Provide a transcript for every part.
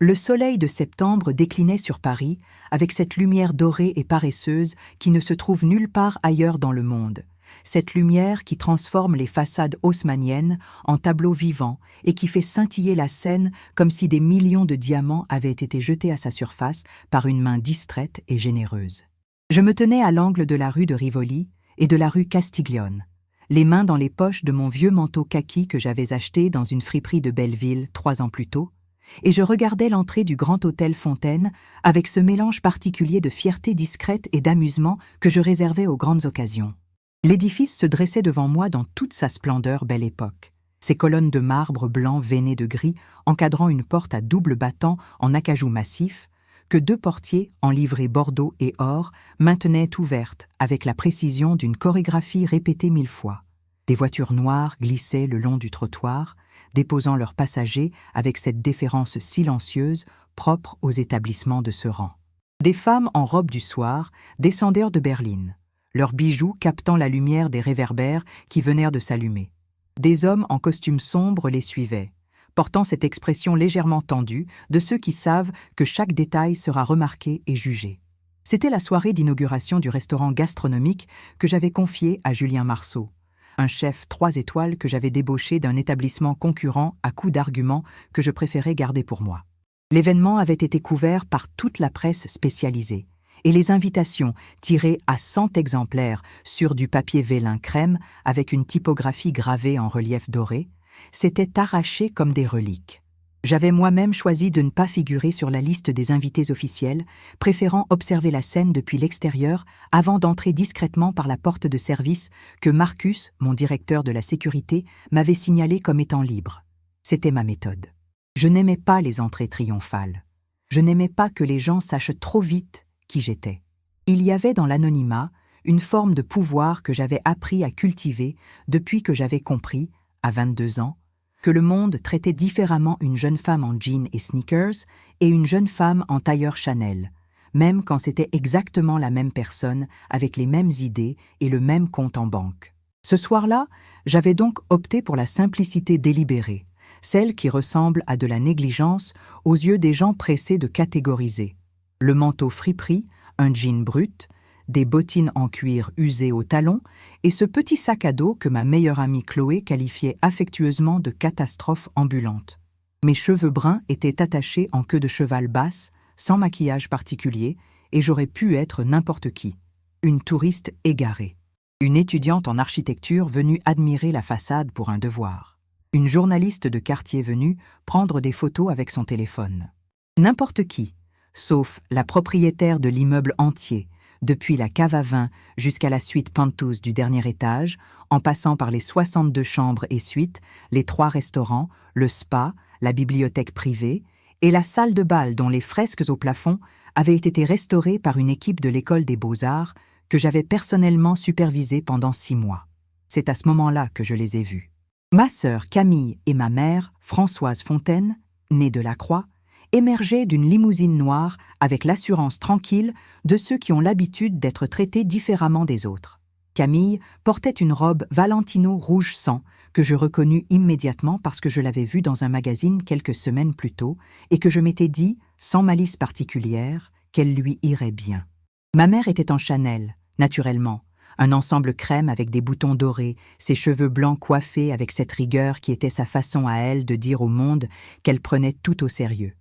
Le soleil de septembre déclinait sur Paris avec cette lumière dorée et paresseuse qui ne se trouve nulle part ailleurs dans le monde. Cette lumière qui transforme les façades haussmanniennes en tableaux vivants et qui fait scintiller la Seine comme si des millions de diamants avaient été jetés à sa surface par une main distraite et généreuse. Je me tenais à l'angle de la rue de Rivoli et de la rue Castiglione, les mains dans les poches de mon vieux manteau kaki que j'avais acheté dans une friperie de Belleville 3 ans plus tôt, et je regardais l'entrée du grand hôtel Fontaine avec ce mélange particulier de fierté discrète et d'amusement que je réservais aux grandes occasions. L'édifice se dressait devant moi dans toute sa splendeur belle époque. Ses colonnes de marbre blanc veinées de gris encadrant une porte à double battant en acajou massif, que 2 portiers, en livrée bordeaux et or, maintenaient ouverte avec la précision d'une chorégraphie répétée 1000 fois. Des voitures noires glissaient le long du trottoir, déposant leurs passagers avec cette déférence silencieuse propre aux établissements de ce rang. Des femmes en robe du soir descendaient de berline, leurs bijoux captant la lumière des réverbères qui venèrent de s'allumer. Des hommes en costume sombre les suivaient, portant cette expression légèrement tendue de ceux qui savent que chaque détail sera remarqué et jugé. C'était la soirée d'inauguration du restaurant gastronomique que j'avais confié à Julien Marceau, un chef 3 étoiles que j'avais débauché d'un établissement concurrent à coups d'arguments que je préférais garder pour moi. L'événement avait été couvert par toute la presse spécialisée, et les invitations, tirées à 100 exemplaires sur du papier vélin crème avec une typographie gravée en relief doré, s'étaient arrachées comme des reliques. J'avais moi-même choisi de ne pas figurer sur la liste des invités officiels, préférant observer la scène depuis l'extérieur avant d'entrer discrètement par la porte de service que Marcus, mon directeur de la sécurité, m'avait signalée comme étant libre. C'était ma méthode. Je n'aimais pas les entrées triomphales. Je n'aimais pas que les gens sachent trop vite qui j'étais. Il y avait dans l'anonymat une forme de pouvoir que j'avais appris à cultiver depuis que j'avais compris, à 22 ans, que le monde traitait différemment une jeune femme en jeans et sneakers et une jeune femme en tailleur Chanel, même quand c'était exactement la même personne avec les mêmes idées et le même compte en banque. Ce soir-là, j'avais donc opté pour la simplicité délibérée, celle qui ressemble à de la négligence aux yeux des gens pressés de catégoriser. Le manteau friperie, un jean brut, des bottines en cuir usées au talon et ce petit sac à dos que ma meilleure amie Chloé qualifiait affectueusement de catastrophe ambulante. Mes cheveux bruns étaient attachés en queue de cheval basse, sans maquillage particulier, et j'aurais pu être n'importe qui. Une touriste égarée. Une étudiante en architecture venue admirer la façade pour un devoir. Une journaliste de quartier venue prendre des photos avec son téléphone. N'importe qui, sauf la propriétaire de l'immeuble entier, depuis la cave à vin jusqu'à la suite Penthouse du dernier étage, en passant par les 62 chambres et suites, les 3 restaurants, le spa, la bibliothèque privée et la salle de bal dont les fresques au plafond avaient été restaurées par une équipe de l'école des Beaux-Arts que j'avais personnellement supervisée pendant 6 mois. C'est à ce moment-là que je les ai vus. Ma sœur Camille et ma mère, Françoise Fontaine, née de Lacroix, émergeaient d'une limousine noire avec l'assurance tranquille de ceux qui ont l'habitude d'être traités différemment des autres. Camille portait une robe Valentino rouge sang que je reconnus immédiatement parce que je l'avais vue dans un magazine quelques semaines plus tôt et que je m'étais dit, sans malice particulière, qu'elle lui irait bien. Ma mère était en Chanel, naturellement, un ensemble crème avec des boutons dorés, ses cheveux blancs coiffés avec cette rigueur qui était sa façon à elle de dire au monde qu'elle prenait tout au sérieux.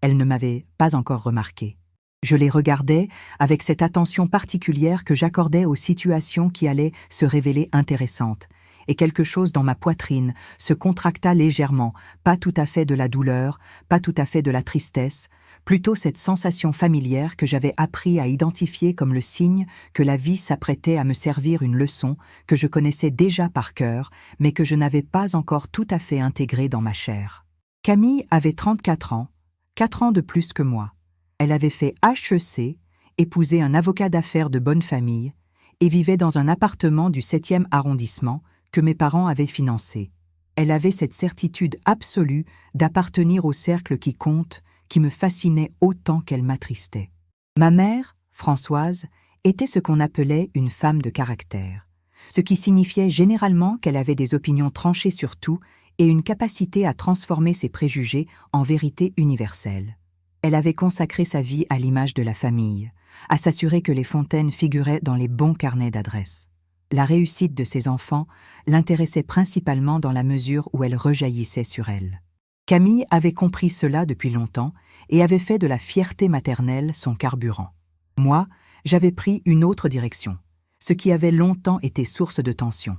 Elle ne m'avait pas encore remarqué. Je les regardais avec cette attention particulière que j'accordais aux situations qui allaient se révéler intéressantes, et quelque chose dans ma poitrine se contracta légèrement, pas tout à fait de la douleur, pas tout à fait de la tristesse, plutôt cette sensation familière que j'avais appris à identifier comme le signe que la vie s'apprêtait à me servir une leçon que je connaissais déjà par cœur, mais que je n'avais pas encore tout à fait intégrée dans ma chair. Camille avait 34 ans, 4 ans de plus que moi. Elle avait fait HEC, épousé un avocat d'affaires de bonne famille, et vivait dans un appartement du 7e arrondissement que mes parents avaient financé. Elle avait cette certitude absolue d'appartenir au cercle qui compte, qui me fascinait autant qu'elle m'attristait. Ma mère, Françoise, était ce qu'on appelait une femme de caractère, ce qui signifiait généralement qu'elle avait des opinions tranchées sur tout et une capacité à transformer ses préjugés en vérité universelle. Elle avait consacré sa vie à l'image de la famille, à s'assurer que les Fontaine figuraient dans les bons carnets d'adresses. La réussite de ses enfants l'intéressait principalement dans la mesure où elle rejaillissait sur elle. Camille avait compris cela depuis longtemps et avait fait de la fierté maternelle son carburant. Moi, j'avais pris une autre direction, ce qui avait longtemps été source de tension.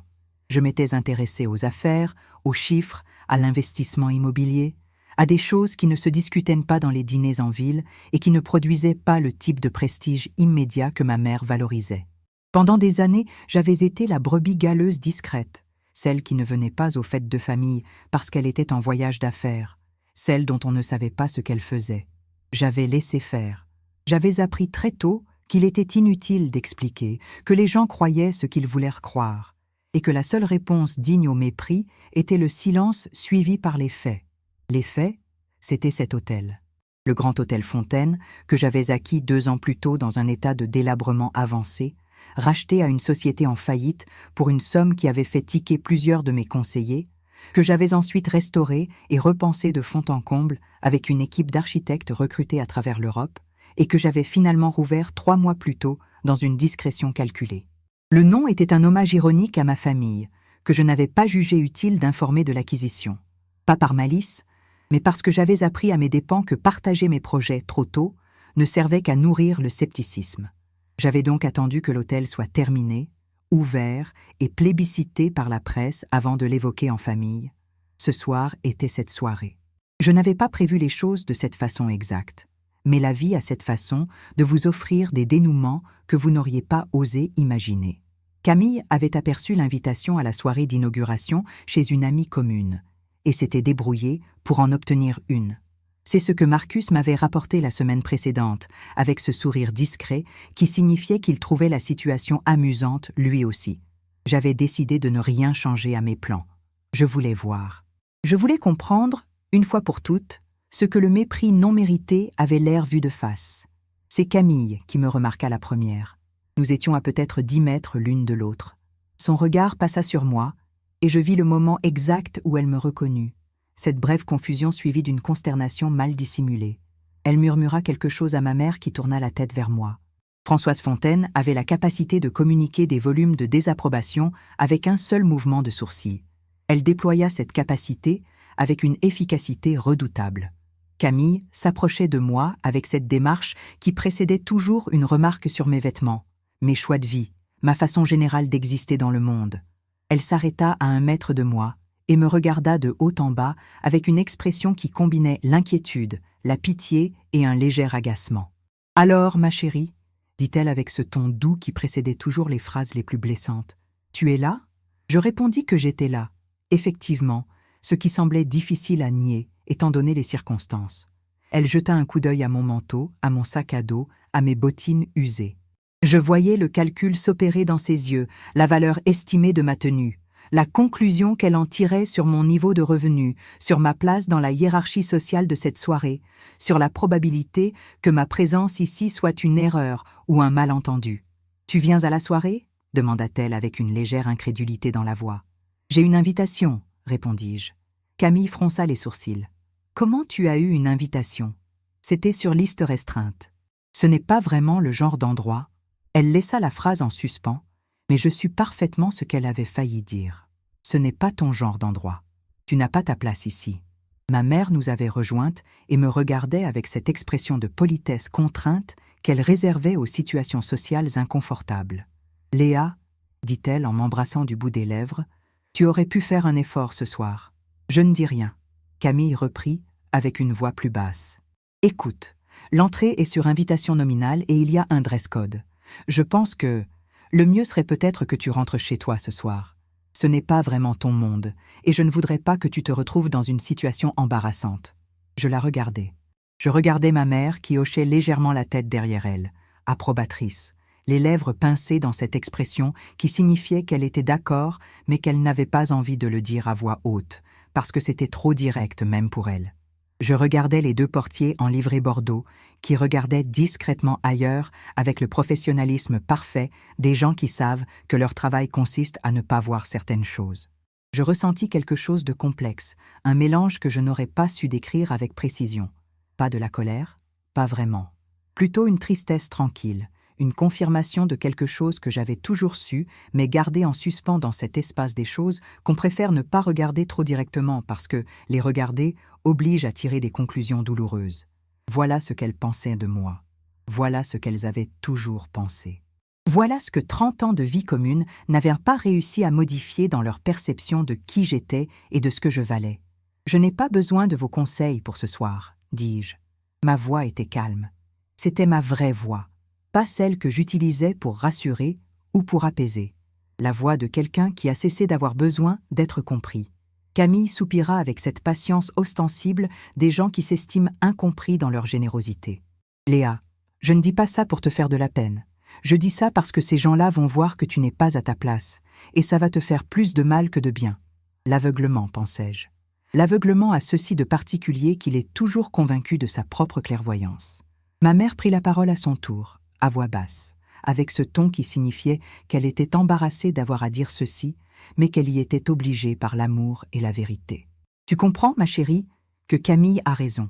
Je m'étais intéressée aux affaires, aux chiffres, à l'investissement immobilier, à des choses qui ne se discutaient pas dans les dîners en ville et qui ne produisaient pas le type de prestige immédiat que ma mère valorisait. Pendant des années, j'avais été la brebis galeuse discrète, celle qui ne venait pas aux fêtes de famille parce qu'elle était en voyage d'affaires, celle dont on ne savait pas ce qu'elle faisait. J'avais laissé faire. J'avais appris très tôt qu'il était inutile d'expliquer, que les gens croyaient ce qu'ils voulèrent croire, et que la seule réponse digne au mépris était le silence suivi par les faits. Les faits, c'était cet hôtel. Le grand hôtel Fontaine, que j'avais acquis 2 ans plus tôt dans un état de délabrement avancé, racheté à une société en faillite pour une somme qui avait fait tiquer plusieurs de mes conseillers, que j'avais ensuite restauré et repensé de fond en comble avec une équipe d'architectes recrutés à travers l'Europe, et que j'avais finalement rouvert 3 mois plus tôt dans une discrétion calculée. Le nom était un hommage ironique à ma famille, que je n'avais pas jugé utile d'informer de l'acquisition. Pas par malice, mais parce que j'avais appris à mes dépens que partager mes projets trop tôt ne servait qu'à nourrir le scepticisme. J'avais donc attendu que l'hôtel soit terminé, ouvert et plébiscité par la presse avant de l'évoquer en famille. Ce soir était cette soirée. Je n'avais pas prévu les choses de cette façon exacte, mais la vie a cette façon de vous offrir des dénouements que vous n'auriez pas osé imaginer. Camille avait aperçu l'invitation à la soirée d'inauguration chez une amie commune, et s'était débrouillée pour en obtenir une. C'est ce que Marcus m'avait rapporté la semaine précédente, avec ce sourire discret qui signifiait qu'il trouvait la situation amusante lui aussi. J'avais décidé de ne rien changer à mes plans. Je voulais voir. Je voulais comprendre, une fois pour toutes, ce que le mépris non mérité avait l'air vu de face. C'est Camille qui me remarqua la première. Nous étions à peut-être 10 mètres l'une de l'autre. Son regard passa sur moi, et je vis le moment exact où elle me reconnut. Cette brève confusion suivie d'une consternation mal dissimulée. Elle murmura quelque chose à ma mère qui tourna la tête vers moi. Françoise Fontaine avait la capacité de communiquer des volumes de désapprobation avec un seul mouvement de sourcil. Elle déploya cette capacité avec une efficacité redoutable. Camille s'approchait de moi avec cette démarche qui précédait toujours une remarque sur mes vêtements, mes choix de vie, ma façon générale d'exister dans le monde. Elle s'arrêta à 1 mètre de moi et me regarda de haut en bas avec une expression qui combinait l'inquiétude, la pitié et un léger agacement. « Alors, ma chérie ?» dit-elle avec ce ton doux qui précédait toujours les phrases les plus blessantes. « Tu es là ?» Je répondis que j'étais là, effectivement, ce qui semblait difficile à nier, étant donné les circonstances. Elle jeta un coup d'œil à mon manteau, à mon sac à dos, à mes bottines usées. Je voyais le calcul s'opérer dans ses yeux, la valeur estimée de ma tenue, la conclusion qu'elle en tirait sur mon niveau de revenu, sur ma place dans la hiérarchie sociale de cette soirée, sur la probabilité que ma présence ici soit une erreur ou un malentendu. « Tu viens à la soirée ?» demanda-t-elle avec une légère incrédulité dans la voix. « J'ai une invitation », répondis-je. Camille fronça les sourcils. « Comment tu as eu une invitation ?» C'était sur liste restreinte. Ce n'est pas vraiment le genre d'endroit. Elle laissa la phrase en suspens, mais je sus parfaitement ce qu'elle avait failli dire. Ce n'est pas ton genre d'endroit. Tu n'as pas ta place ici. Ma mère nous avait rejointes et me regardait avec cette expression de politesse contrainte qu'elle réservait aux situations sociales inconfortables. « Léa, » dit-elle en m'embrassant du bout des lèvres, « tu aurais pu faire un effort ce soir. » Je ne dis rien. Camille reprit avec une voix plus basse. « Écoute, l'entrée est sur invitation nominale et il y a un dress code. Je pense que le mieux serait peut-être que tu rentres chez toi ce soir. Ce n'est pas vraiment ton monde, et je ne voudrais pas que tu te retrouves dans une situation embarrassante. » Je la regardais. Je regardais ma mère qui hochait légèrement la tête derrière elle, approbatrice, les lèvres pincées dans cette expression qui signifiait qu'elle était d'accord, mais qu'elle n'avait pas envie de le dire à voix haute, parce que c'était trop direct même pour elle. Je regardais les 2 portiers en livrée bordeaux, qui regardaient discrètement ailleurs avec le professionnalisme parfait des gens qui savent que leur travail consiste à ne pas voir certaines choses. Je ressentis quelque chose de complexe, un mélange que je n'aurais pas su décrire avec précision. Pas de la colère, pas vraiment. Plutôt une tristesse tranquille, une confirmation de quelque chose que j'avais toujours su, mais gardé en suspens dans cet espace des choses qu'on préfère ne pas regarder trop directement parce que les regarder oblige à tirer des conclusions douloureuses. Voilà ce qu'elles pensaient de moi. Voilà ce qu'elles avaient toujours pensé. Voilà ce que 30 ans de vie commune n'avaient pas réussi à modifier dans leur perception de qui j'étais et de ce que je valais. « Je n'ai pas besoin de vos conseils pour ce soir, » dis-je. Ma voix était calme. C'était ma vraie voix, pas celle que j'utilisais pour rassurer ou pour apaiser. La voix de quelqu'un qui a cessé d'avoir besoin d'être compris. Camille soupira avec cette patience ostensible des gens qui s'estiment incompris dans leur générosité. « Léa, je ne dis pas ça pour te faire de la peine. Je dis ça parce que ces gens-là vont voir que tu n'es pas à ta place, et ça va te faire plus de mal que de bien. » L'aveuglement, pensais-je. L'aveuglement a ceci de particulier qu'il est toujours convaincu de sa propre clairvoyance. Ma mère prit la parole à son tour, à voix basse, avec ce ton qui signifiait qu'elle était embarrassée d'avoir à dire ceci, mais qu'elle y était obligée par l'amour et la vérité. « Tu comprends, ma chérie, que Camille a raison.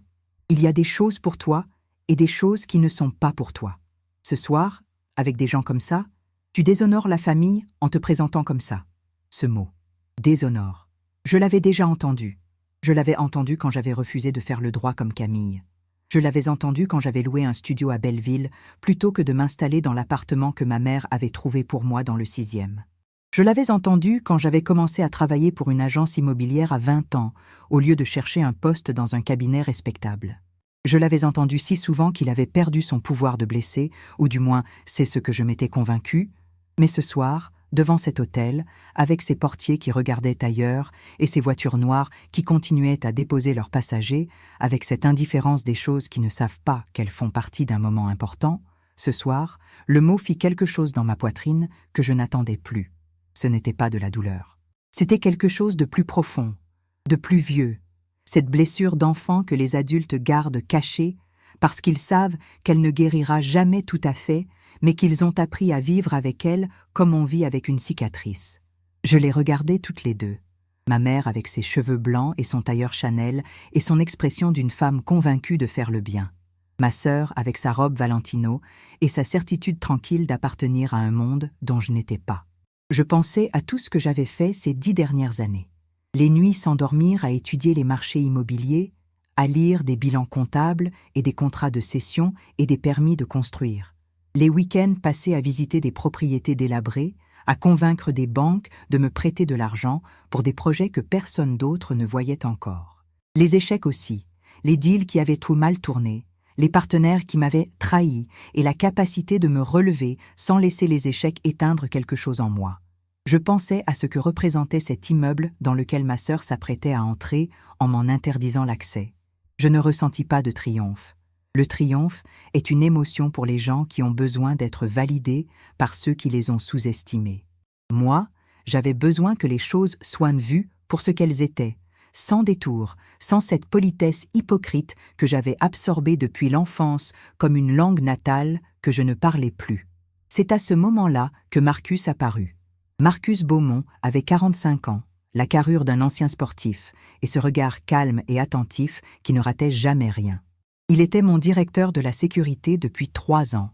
Il y a des choses pour toi et des choses qui ne sont pas pour toi. Ce soir, avec des gens comme ça, tu déshonores la famille en te présentant comme ça. » Ce mot, déshonore, je l'avais déjà entendu. Je l'avais entendu quand j'avais refusé de faire le droit comme Camille. Je l'avais entendu quand j'avais loué un studio à Belleville plutôt que de m'installer dans l'appartement que ma mère avait trouvé pour moi dans le 6e. Je l'avais entendu quand j'avais commencé à travailler pour une agence immobilière à 20 ans, au lieu de chercher un poste dans un cabinet respectable. Je l'avais entendu si souvent qu'il avait perdu son pouvoir de blesser, ou du moins c'est ce que je m'étais convaincu, mais ce soir, devant cet hôtel, avec ses portiers qui regardaient ailleurs et ces voitures noires qui continuaient à déposer leurs passagers, avec cette indifférence des choses qui ne savent pas qu'elles font partie d'un moment important, ce soir, le mot fit quelque chose dans ma poitrine que je n'attendais plus. Ce n'était pas de la douleur. C'était quelque chose de plus profond, de plus vieux, cette blessure d'enfant que les adultes gardent cachée parce qu'ils savent qu'elle ne guérira jamais tout à fait, mais qu'ils ont appris à vivre avec elle comme on vit avec une cicatrice. Je les regardais toutes les deux. Ma mère avec ses cheveux blancs et son tailleur Chanel et son expression d'une femme convaincue de faire le bien. Ma sœur avec sa robe Valentino et sa certitude tranquille d'appartenir à un monde dont je n'étais pas. Je pensais à tout ce que j'avais fait ces 10 dernières années. Les nuits sans dormir à étudier les marchés immobiliers, à lire des bilans comptables et des contrats de cession et des permis de construire. Les week-ends passés à visiter des propriétés délabrées, à convaincre des banques de me prêter de l'argent pour des projets que personne d'autre ne voyait encore. Les échecs aussi, les deals qui avaient tout mal tourné, les partenaires qui m'avaient trahi et la capacité de me relever sans laisser les échecs éteindre quelque chose en moi. Je pensais à ce que représentait cet immeuble dans lequel ma sœur s'apprêtait à entrer en m'en interdisant l'accès. Je ne ressentis pas de triomphe. Le triomphe est une émotion pour les gens qui ont besoin d'être validés par ceux qui les ont sous-estimés. Moi, j'avais besoin que les choses soient vues pour ce qu'elles étaient, sans détour, sans cette politesse hypocrite que j'avais absorbée depuis l'enfance comme une langue natale que je ne parlais plus. C'est à ce moment-là que Marcus apparut. Marcus Beaumont avait 45 ans, la carrure d'un ancien sportif et ce regard calme et attentif qui ne ratait jamais rien. Il était mon directeur de la sécurité depuis 3 ans,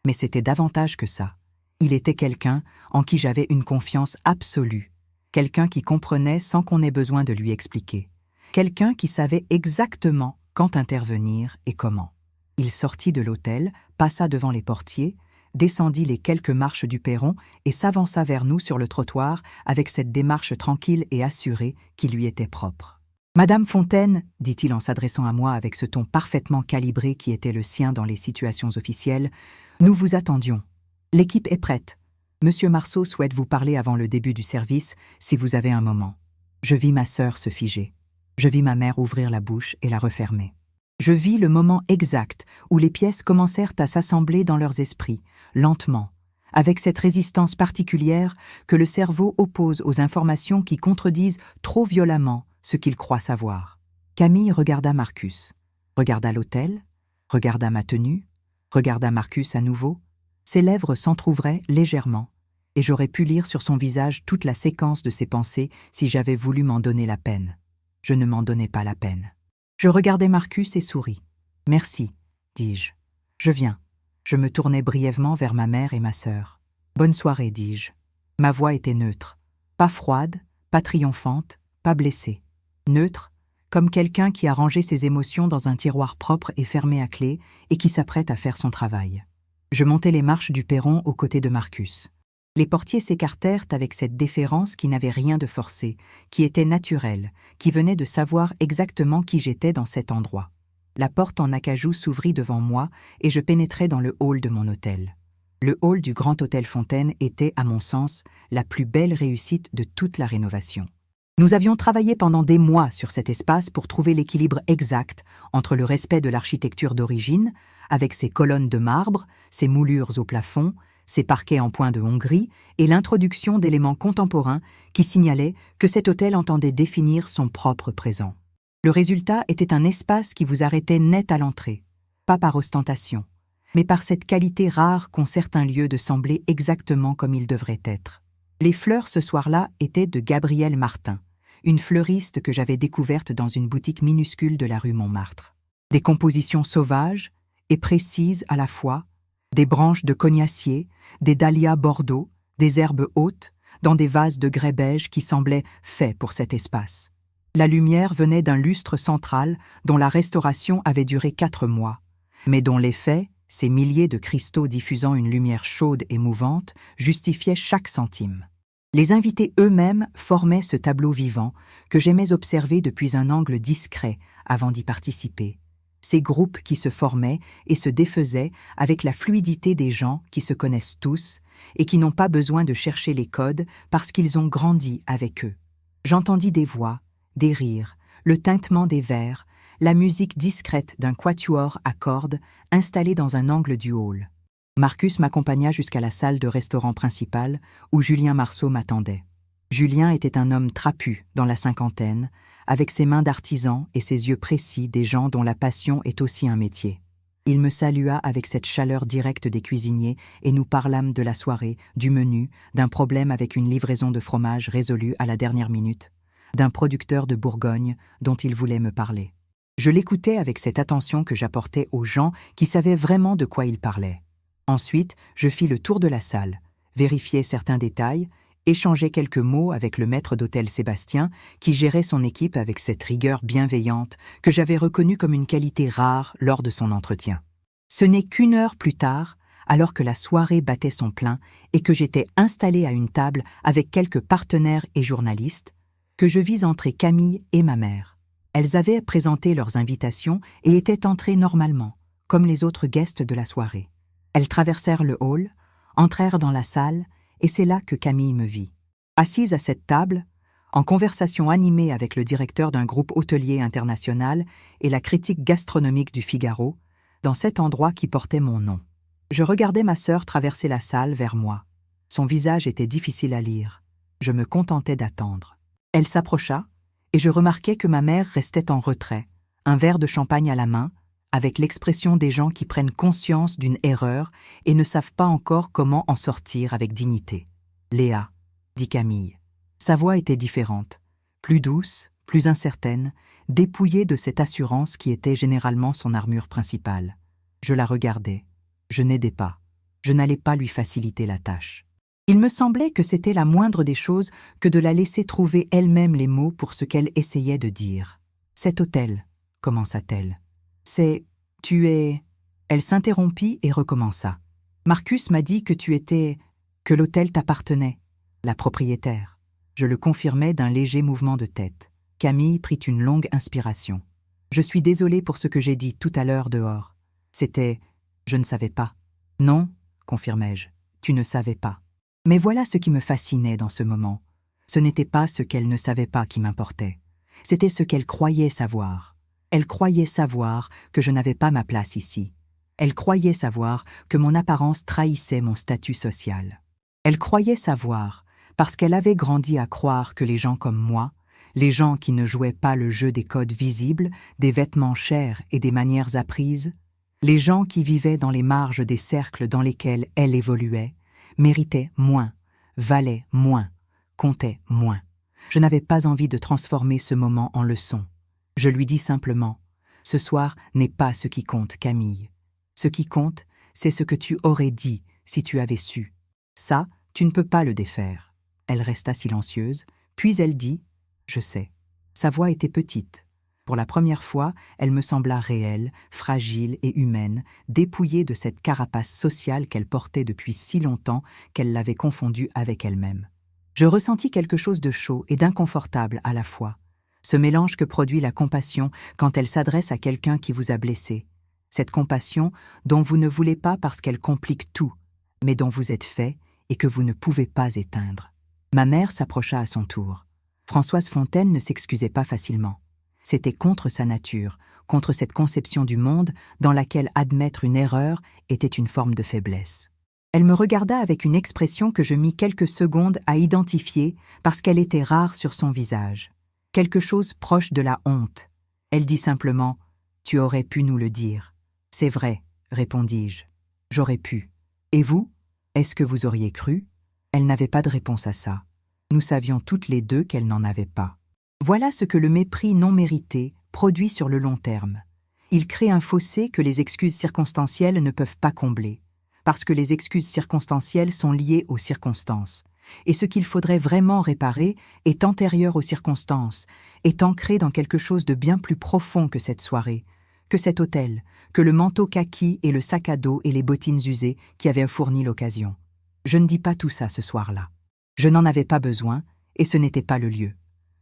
mais c'était davantage que ça. Il était quelqu'un en qui j'avais une confiance absolue, quelqu'un qui comprenait sans qu'on ait besoin de lui expliquer, quelqu'un qui savait exactement quand intervenir et comment. Il sortit de l'hôtel, passa devant les portiers, descendit les quelques marches du perron et s'avança vers nous sur le trottoir avec cette démarche tranquille et assurée qui lui était propre. « Madame Fontaine, dit-il en s'adressant à moi avec ce ton parfaitement calibré qui était le sien dans les situations officielles, nous vous attendions. L'équipe est prête. Monsieur Marceau souhaite vous parler avant le début du service, si vous avez un moment. » Je vis ma sœur se figer. Je vis ma mère ouvrir la bouche et la refermer. Je vis le moment exact où les pièces commencèrent à s'assembler dans leurs esprits, lentement, avec cette résistance particulière que le cerveau oppose aux informations qui contredisent trop violemment ce qu'il croit savoir. Camille regarda Marcus, regarda l'hôtel, regarda ma tenue, regarda Marcus à nouveau. Ses lèvres s'entr'ouvraient légèrement, et j'aurais pu lire sur son visage toute la séquence de ses pensées si j'avais voulu m'en donner la peine. Je ne m'en donnais pas la peine. Je regardai Marcus et souris. « Merci », dis-je. Je viens. Je me tournai brièvement vers ma mère et ma sœur. Bonne soirée, dis-je. Ma voix était neutre. Pas froide, pas triomphante, pas blessée. Neutre, comme quelqu'un qui a rangé ses émotions dans un tiroir propre et fermé à clé et qui s'apprête à faire son travail. Je montai les marches du perron aux côtés de Marcus. Les portiers s'écartèrent avec cette déférence qui n'avait rien de forcé, qui était naturelle, qui venait de savoir exactement qui j'étais dans cet endroit. La porte en acajou s'ouvrit devant moi et je pénétrai dans le hall de mon hôtel. Le hall du Grand Hôtel Fontaine était, à mon sens, la plus belle réussite de toute la rénovation. Nous avions travaillé pendant des mois sur cet espace pour trouver l'équilibre exact entre le respect de l'architecture d'origine, avec ses colonnes de marbre, ses moulures au plafond, ses parquets en point de Hongrie et l'introduction d'éléments contemporains qui signalaient que cet hôtel entendait définir son propre présent. Le résultat était un espace qui vous arrêtait net à l'entrée, pas par ostentation, mais par cette qualité rare qu'ont certains lieux de sembler exactement comme ils devraient être. Les fleurs ce soir-là étaient de Gabrielle Martin, une fleuriste que j'avais découverte dans une boutique minuscule de la rue Montmartre. Des compositions sauvages et précises à la fois, des branches de cognacier, des dahlias bordeaux, des herbes hautes, dans des vases de grès beige qui semblaient faits pour cet espace. La lumière venait d'un lustre central dont la restauration avait duré 4 mois, mais dont l'effet, ces milliers de cristaux diffusant une lumière chaude et mouvante, justifiaient chaque centime. Les invités eux-mêmes formaient ce tableau vivant que j'aimais observer depuis un angle discret avant d'y participer. Ces groupes qui se formaient et se défaisaient avec la fluidité des gens qui se connaissent tous et qui n'ont pas besoin de chercher les codes parce qu'ils ont grandi avec eux. J'entendis des voix, des rires, le tintement des verres, la musique discrète d'un quatuor à cordes installé dans un angle du hall. Marcus m'accompagna jusqu'à la salle de restaurant principale où Julien Marceau m'attendait. Julien était un homme trapu dans la cinquantaine, avec ses mains d'artisan et ses yeux précis des gens dont la passion est aussi un métier. Il me salua avec cette chaleur directe des cuisiniers et nous parlâmes de la soirée, du menu, d'un problème avec une livraison de fromage résolue à la dernière minute, d'un producteur de Bourgogne dont il voulait me parler. Je l'écoutais avec cette attention que j'apportais aux gens qui savaient vraiment de quoi ils parlaient. Ensuite, je fis le tour de la salle, vérifiai certains détails, échangeai quelques mots avec le maître d'hôtel Sébastien, qui gérait son équipe avec cette rigueur bienveillante que j'avais reconnue comme une qualité rare lors de son entretien. Ce n'est qu'1 heure plus tard, alors que la soirée battait son plein et que j'étais installé à une table avec quelques partenaires et journalistes, que je vis entrer Camille et ma mère. Elles avaient présenté leurs invitations et étaient entrées normalement, comme les autres guests de la soirée. Elles traversèrent le hall, entrèrent dans la salle, et c'est là que Camille me vit. Assise à cette table, en conversation animée avec le directeur d'un groupe hôtelier international et la critique gastronomique du Figaro, dans cet endroit qui portait mon nom. Je regardais ma sœur traverser la salle vers moi. Son visage était difficile à lire. Je me contentais d'attendre. Elle s'approcha, et je remarquai que ma mère restait en retrait, un verre de champagne à la main, avec l'expression des gens qui prennent conscience d'une erreur et ne savent pas encore comment en sortir avec dignité. « Léa », dit Camille. Sa voix était différente, plus douce, plus incertaine, dépouillée de cette assurance qui était généralement son armure principale. Je la regardais. Je n'aidais pas. Je n'allais pas lui faciliter la tâche. Il me semblait que c'était la moindre des choses que de la laisser trouver elle-même les mots pour ce qu'elle essayait de dire. « Cet hôtel », commença-t-elle. C'est... tu es... Elle s'interrompit et recommença. Marcus m'a dit que tu étais... que l'hôtel t'appartenait, la propriétaire. Je le confirmai d'un léger mouvement de tête. Camille prit une longue inspiration. Je suis désolée pour ce que j'ai dit tout à l'heure dehors. C'était... je ne savais pas. Non, confirmai-je, tu ne savais pas. Mais voilà ce qui me fascinait dans ce moment. Ce n'était pas ce qu'elle ne savait pas qui m'importait. C'était ce qu'elle croyait savoir. Elle croyait savoir que je n'avais pas ma place ici. Elle croyait savoir que mon apparence trahissait mon statut social. Elle croyait savoir, parce qu'elle avait grandi à croire que les gens comme moi, les gens qui ne jouaient pas le jeu des codes visibles, des vêtements chers et des manières apprises, les gens qui vivaient dans les marges des cercles dans lesquels elle évoluait, méritaient moins, valaient moins, comptaient moins. Je n'avais pas envie de transformer ce moment en leçon. Je lui dis simplement « Ce soir n'est pas ce qui compte, Camille. Ce qui compte, c'est ce que tu aurais dit si tu avais su. Ça, tu ne peux pas le défaire. » Elle resta silencieuse, puis elle dit « Je sais. » Sa voix était petite. Pour la première fois, elle me sembla réelle, fragile et humaine, dépouillée de cette carapace sociale qu'elle portait depuis si longtemps qu'elle l'avait confondue avec elle-même. Je ressentis quelque chose de chaud et d'inconfortable à la fois. Ce mélange que produit la compassion quand elle s'adresse à quelqu'un qui vous a blessé. Cette compassion dont vous ne voulez pas parce qu'elle complique tout, mais dont vous êtes fait et que vous ne pouvez pas éteindre. Ma mère s'approcha à son tour. Françoise Fontaine ne s'excusait pas facilement. C'était contre sa nature, contre cette conception du monde dans laquelle admettre une erreur était une forme de faiblesse. Elle me regarda avec une expression que je mis quelques secondes à identifier parce qu'elle était rare sur son visage. Quelque chose proche de la honte. Elle dit simplement « Tu aurais pu nous le dire. » « C'est vrai, répondis-je. J'aurais pu. Et vous? Est-ce que vous auriez cru? » Elle n'avait pas de réponse à ça. Nous savions toutes les deux qu'elle n'en avait pas. Voilà ce que le mépris non mérité produit sur le long terme. Il crée un fossé que les excuses circonstancielles ne peuvent pas combler, parce que les excuses circonstancielles sont liées aux circonstances. Et ce qu'il faudrait vraiment réparer est antérieur aux circonstances, est ancré dans quelque chose de bien plus profond que cette soirée, que cet hôtel, que le manteau kaki et le sac à dos et les bottines usées qui avaient fourni l'occasion. Je ne dis pas tout ça ce soir-là. Je n'en avais pas besoin, et ce n'était pas le lieu.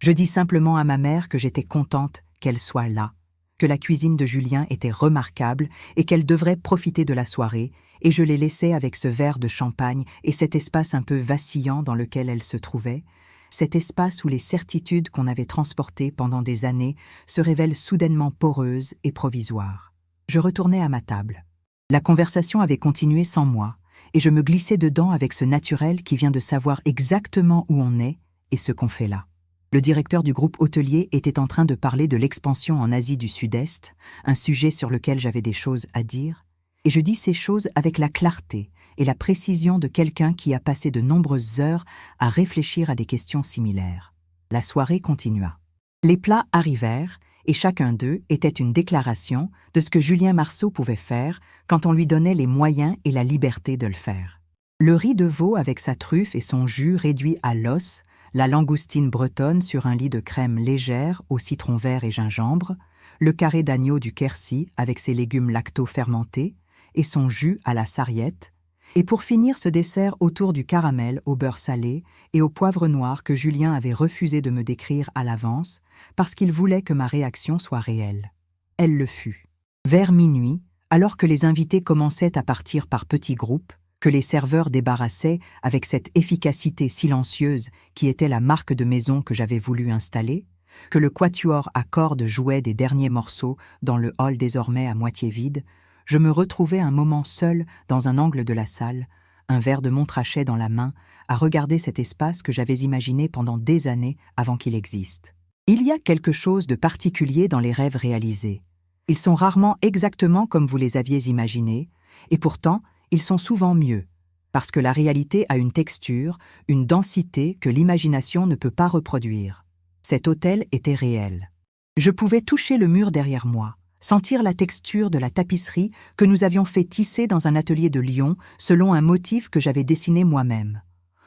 Je dis simplement à ma mère que j'étais contente qu'elle soit là, que la cuisine de Julien était remarquable et qu'elle devrait profiter de la soirée, et je les laissais avec ce verre de champagne et cet espace un peu vacillant dans lequel elle se trouvait, cet espace où les certitudes qu'on avait transportées pendant des années se révèlent soudainement poreuses et provisoires. Je retournai à ma table. La conversation avait continué sans moi, et je me glissais dedans avec ce naturel qui vient de savoir exactement où on est et ce qu'on fait là. Le directeur du groupe hôtelier était en train de parler de l'expansion en Asie du Sud-Est, un sujet sur lequel j'avais des choses à dire, et je dis ces choses avec la clarté et la précision de quelqu'un qui a passé de nombreuses heures à réfléchir à des questions similaires. La soirée continua. Les plats arrivèrent, et chacun d'eux était une déclaration de ce que Julien Marceau pouvait faire quand on lui donnait les moyens et la liberté de le faire. Le riz de veau avec sa truffe et son jus réduit à l'os, la langoustine bretonne sur un lit de crème légère au citron vert et gingembre, le carré d'agneau du Quercy avec ses légumes lacto-fermentés et son jus à la sarriette, et pour finir ce dessert autour du caramel au beurre salé et au poivre noir que Julien avait refusé de me décrire à l'avance parce qu'il voulait que ma réaction soit réelle. Elle le fut. Vers minuit, alors que les invités commençaient à partir par petits groupes, que les serveurs débarrassaient avec cette efficacité silencieuse qui était la marque de maison que j'avais voulu installer, que le quatuor à cordes jouait des derniers morceaux dans le hall désormais à moitié vide, je me retrouvais un moment seul dans un angle de la salle, un verre de Montrachet dans la main, à regarder cet espace que j'avais imaginé pendant des années avant qu'il existe. Il y a quelque chose de particulier dans les rêves réalisés. Ils sont rarement exactement comme vous les aviez imaginés, et pourtant, ils sont souvent mieux, parce que la réalité a une texture, une densité que l'imagination ne peut pas reproduire. Cet hôtel était réel. Je pouvais toucher le mur derrière moi, sentir la texture de la tapisserie que nous avions fait tisser dans un atelier de Lyon selon un motif que j'avais dessiné moi-même.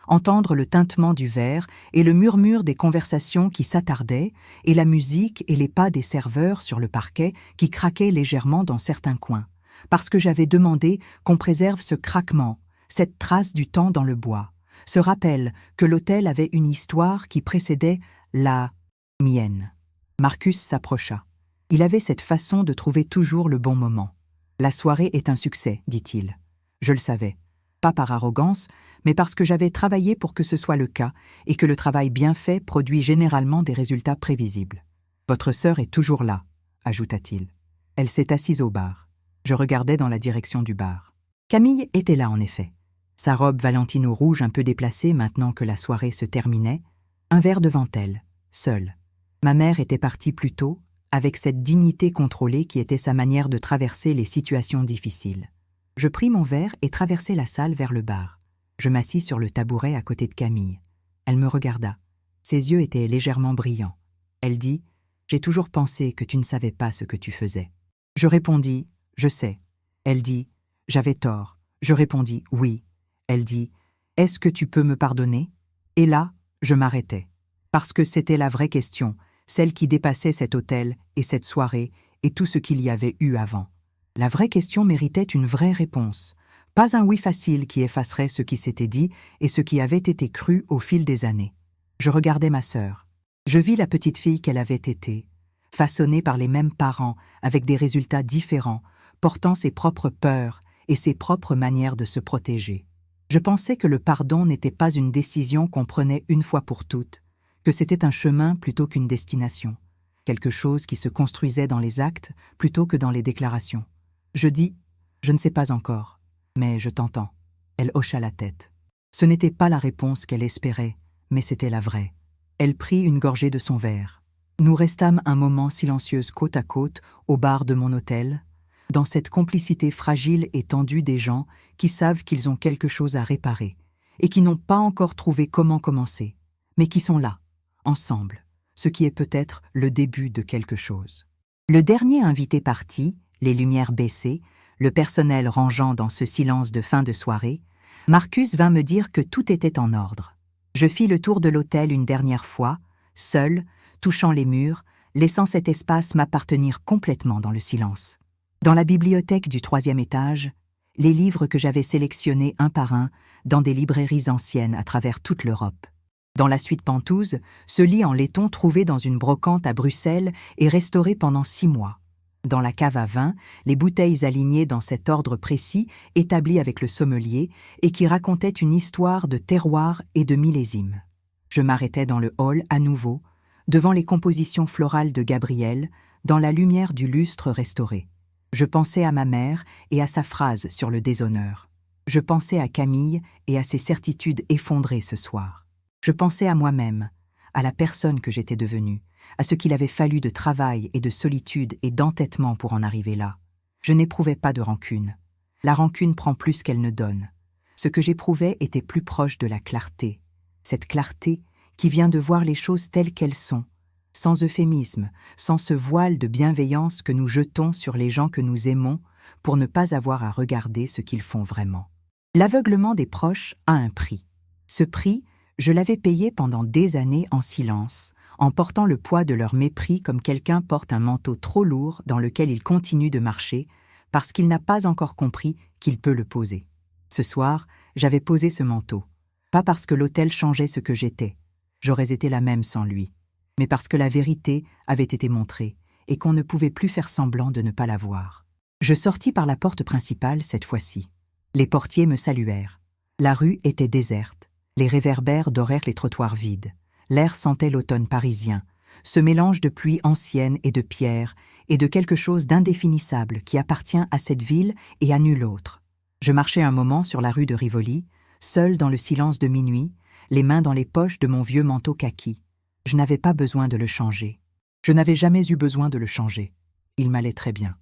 Entendre le tintement du verre et le murmure des conversations qui s'attardaient et la musique et les pas des serveurs sur le parquet qui craquaient légèrement dans certains coins, parce que j'avais demandé qu'on préserve ce craquement, cette trace du temps dans le bois, ce rappel que l'hôtel avait une histoire qui précédait la mienne. Marcus s'approcha. Il avait cette façon de trouver toujours le bon moment. « La soirée est un succès, dit-il. Je le savais. Pas par arrogance, mais parce que j'avais travaillé pour que ce soit le cas et que le travail bien fait produit généralement des résultats prévisibles. Votre sœur est toujours là, ajouta-t-il. Elle s'est assise au bar. Je regardais dans la direction du bar. Camille était là en effet. Sa robe Valentino rouge un peu déplacée maintenant que la soirée se terminait, un verre devant elle, seule. Ma mère était partie plus tôt, avec cette dignité contrôlée qui était sa manière de traverser les situations difficiles. Je pris mon verre et traversai la salle vers le bar. Je m'assis sur le tabouret à côté de Camille. Elle me regarda. Ses yeux étaient légèrement brillants. Elle dit « J'ai toujours pensé que tu ne savais pas ce que tu faisais. » Je répondis « Je sais. » Elle dit « J'avais tort ». Je répondis « Oui ». Elle dit « Est-ce que tu peux me pardonner ?» Et là, je m'arrêtais. Parce que c'était la vraie question, celle qui dépassait cet hôtel et cette soirée et tout ce qu'il y avait eu avant. La vraie question méritait une vraie réponse. Pas un oui facile qui effacerait ce qui s'était dit et ce qui avait été cru au fil des années. Je regardais ma sœur. Je vis la petite fille qu'elle avait été, façonnée par les mêmes parents, avec des résultats différents, portant ses propres peurs et ses propres manières de se protéger. Je pensais que le pardon n'était pas une décision qu'on prenait une fois pour toutes, que c'était un chemin plutôt qu'une destination, quelque chose qui se construisait dans les actes plutôt que dans les déclarations. Je dis « Je ne sais pas encore, mais je t'entends ». Elle hocha la tête. Ce n'était pas la réponse qu'elle espérait, mais c'était la vraie. Elle prit une gorgée de son verre. Nous restâmes un moment silencieuses côte à côte au bar de mon hôtel, dans cette complicité fragile et tendue des gens qui savent qu'ils ont quelque chose à réparer et qui n'ont pas encore trouvé comment commencer, mais qui sont là, ensemble, ce qui est peut-être le début de quelque chose. Le dernier invité parti, les lumières baissées, le personnel rangeant dans ce silence de fin de soirée, Marcus vint me dire que tout était en ordre. Je fis le tour de l'hôtel une dernière fois, seul, touchant les murs, laissant cet espace m'appartenir complètement dans le silence. Dans la bibliothèque du 3e étage, les livres que j'avais sélectionnés un par un dans des librairies anciennes à travers toute l'Europe. Dans la suite Pentouze, ce lit en laiton trouvé dans une brocante à Bruxelles et restauré pendant 6 mois. Dans la cave à vin, les bouteilles alignées dans cet ordre précis, établi avec le sommelier, et qui racontaient une histoire de terroir et de millésime. Je m'arrêtais dans le hall à nouveau, devant les compositions florales de Gabriel, dans la lumière du lustre restauré. Je pensais à ma mère et à sa phrase sur le déshonneur. Je pensais à Camille et à ses certitudes effondrées ce soir. Je pensais à moi-même, à la personne que j'étais devenue, à ce qu'il avait fallu de travail et de solitude et d'entêtement pour en arriver là. Je n'éprouvais pas de rancune. La rancune prend plus qu'elle ne donne. Ce que j'éprouvais était plus proche de la clarté. Cette clarté qui vient de voir les choses telles qu'elles sont, sans euphémisme, sans ce voile de bienveillance que nous jetons sur les gens que nous aimons pour ne pas avoir à regarder ce qu'ils font vraiment. L'aveuglement des proches a un prix. Ce prix, je l'avais payé pendant des années en silence, en portant le poids de leur mépris comme quelqu'un porte un manteau trop lourd dans lequel il continue de marcher parce qu'il n'a pas encore compris qu'il peut le poser. Ce soir, j'avais posé ce manteau, pas parce que l'hôtel changeait ce que j'étais, j'aurais été la même sans lui, mais parce que la vérité avait été montrée et qu'on ne pouvait plus faire semblant de ne pas la voir. Je sortis par la porte principale cette fois-ci. Les portiers me saluèrent. La rue était déserte. Les réverbères dorèrent les trottoirs vides. L'air sentait l'automne parisien, ce mélange de pluie ancienne et de pierre, et de quelque chose d'indéfinissable qui appartient à cette ville et à nulle autre. Je marchais un moment sur la rue de Rivoli, seul dans le silence de minuit, les mains dans les poches de mon vieux manteau kaki. Je n'avais pas besoin de le changer. Je n'avais jamais eu besoin de le changer. Il m'allait très bien.